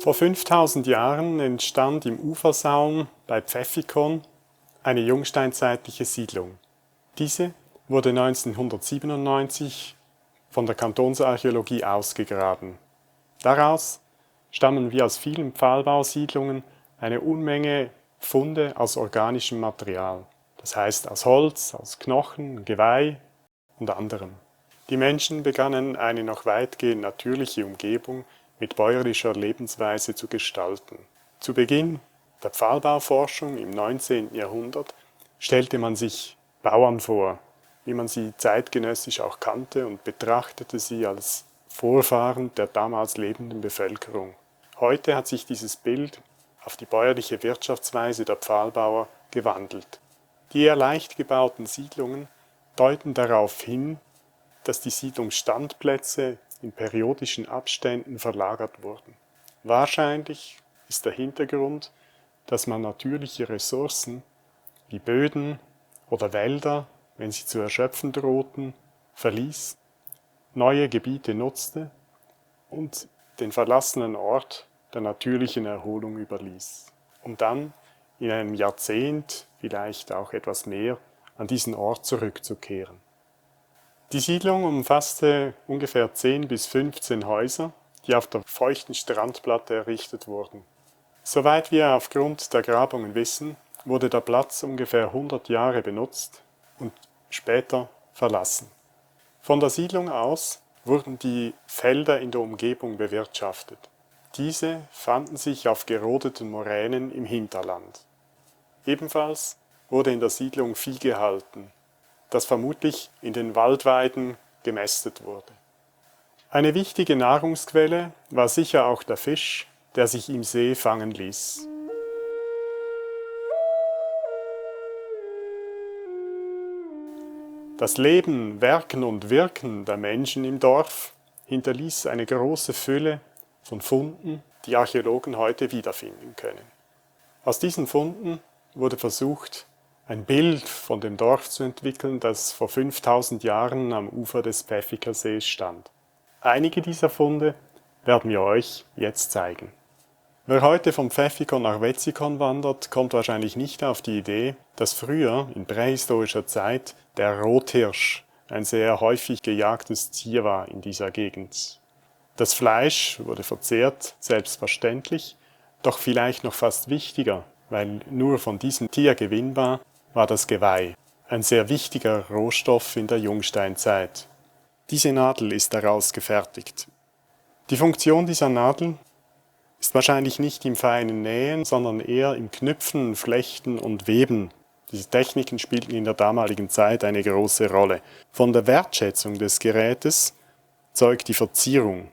Vor 5000 Jahren entstand im Ufersaum bei Pfäffikon eine jungsteinzeitliche Siedlung. Diese wurde 1997 von der Kantonsarchäologie ausgegraben. Daraus stammen wie aus vielen Pfahlbausiedlungen eine Unmenge Funde aus organischem Material, das heißt aus Holz, aus Knochen, Geweih und anderem. Die Menschen begannen eine noch weitgehend natürliche Umgebung mit bäuerlicher Lebensweise zu gestalten. Zu Beginn der Pfahlbauforschung im 19. Jahrhundert stellte man sich Bauern vor, wie man sie zeitgenössisch auch kannte, und betrachtete sie als Vorfahren der damals lebenden Bevölkerung. Heute hat sich dieses Bild auf die bäuerliche Wirtschaftsweise der Pfahlbauer gewandelt. Die eher leicht gebauten Siedlungen deuten darauf hin, dass die Siedlungsstandplätze in periodischen Abständen verlagert wurden. Wahrscheinlich ist der Hintergrund, dass man natürliche Ressourcen wie Böden oder Wälder, wenn sie zu erschöpfen drohten, verließ, neue Gebiete nutzte und den verlassenen Ort der natürlichen Erholung überließ, um dann in einem Jahrzehnt, vielleicht auch etwas mehr, an diesen Ort zurückzukehren. Die Siedlung umfasste ungefähr 10 bis 15 Häuser, die auf der feuchten Strandplatte errichtet wurden. Soweit wir aufgrund der Grabungen wissen, wurde der Platz ungefähr 100 Jahre benutzt und später verlassen. Von der Siedlung aus wurden die Felder in der Umgebung bewirtschaftet. Diese fanden sich auf gerodeten Moränen im Hinterland. Ebenfalls wurde in der Siedlung Vieh gehalten, das vermutlich in den Waldweiden gemästet wurde. Eine wichtige Nahrungsquelle war sicher auch der Fisch, der sich im See fangen ließ. Das Leben, Werken und Wirken der Menschen im Dorf hinterließ eine große Fülle von Funden, die Archäologen heute wiederfinden können. Aus diesen Funden wurde versucht, ein Bild von dem Dorf zu entwickeln, das vor 5000 Jahren am Ufer des Pfäffikersees stand. Einige dieser Funde werden wir euch jetzt zeigen. Wer heute vom Pfäffikon nach Wetzikon wandert, kommt wahrscheinlich nicht auf die Idee, dass früher, in prähistorischer Zeit, der Rothirsch ein sehr häufig gejagtes Tier war in dieser Gegend. Das Fleisch wurde verzehrt, selbstverständlich, doch vielleicht noch fast wichtiger, weil nur von diesem Tier gewinnbar war das Geweih, ein sehr wichtiger Rohstoff in der Jungsteinzeit. Diese Nadel ist daraus gefertigt. Die Funktion dieser Nadel ist wahrscheinlich nicht im feinen Nähen, sondern eher im Knüpfen, Flechten und Weben. Diese Techniken spielten in der damaligen Zeit eine große Rolle. Von der Wertschätzung des Gerätes zeugt die Verzierung,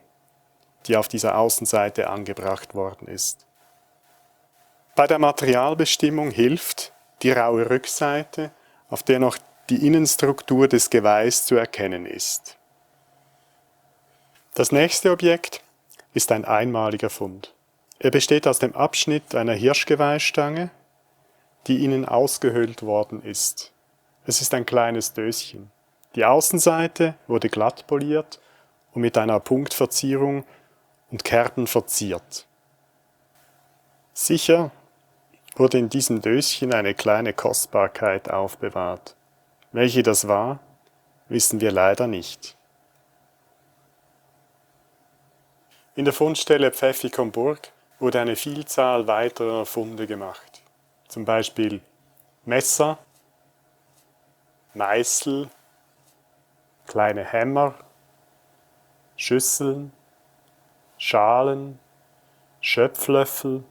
die auf dieser Außenseite angebracht worden ist. Bei der Materialbestimmung hilft die raue Rückseite, auf der noch die Innenstruktur des Geweihs zu erkennen ist. Das nächste Objekt ist ein einmaliger Fund. Er besteht aus dem Abschnitt einer Hirschgeweihstange, die innen ausgehöhlt worden ist. Es ist ein kleines Döschen. Die Außenseite wurde glatt poliert und mit einer Punktverzierung und Kerben verziert. Sicher wurde in diesem Döschen eine kleine Kostbarkeit aufbewahrt. Welche das war, wissen wir leider nicht. In der Fundstelle Pfäffikon-Burg wurde eine Vielzahl weiterer Funde gemacht. Zum Beispiel Messer, Meißel, kleine Hämmer, Schüsseln, Schalen, Schöpflöffel,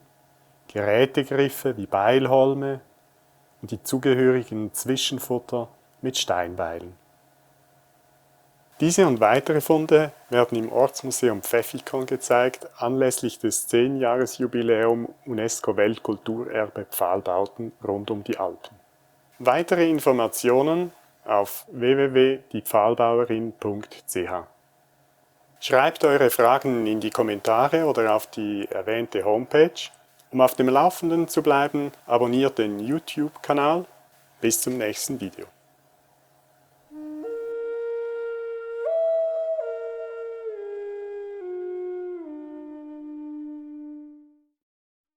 Gerätegriffe wie Beilholme und die zugehörigen Zwischenfutter mit Steinbeilen. Diese und weitere Funde werden im Ortsmuseum Pfäffikon gezeigt, anlässlich des 10-Jahres-Jubiläum UNESCO-Weltkulturerbe Pfahlbauten rund um die Alpen. Weitere Informationen auf www.diepfahlbauerin.ch. Schreibt eure Fragen in die Kommentare oder auf die erwähnte Homepage. Um auf dem Laufenden zu bleiben, abonniert den YouTube-Kanal. Bis zum nächsten Video.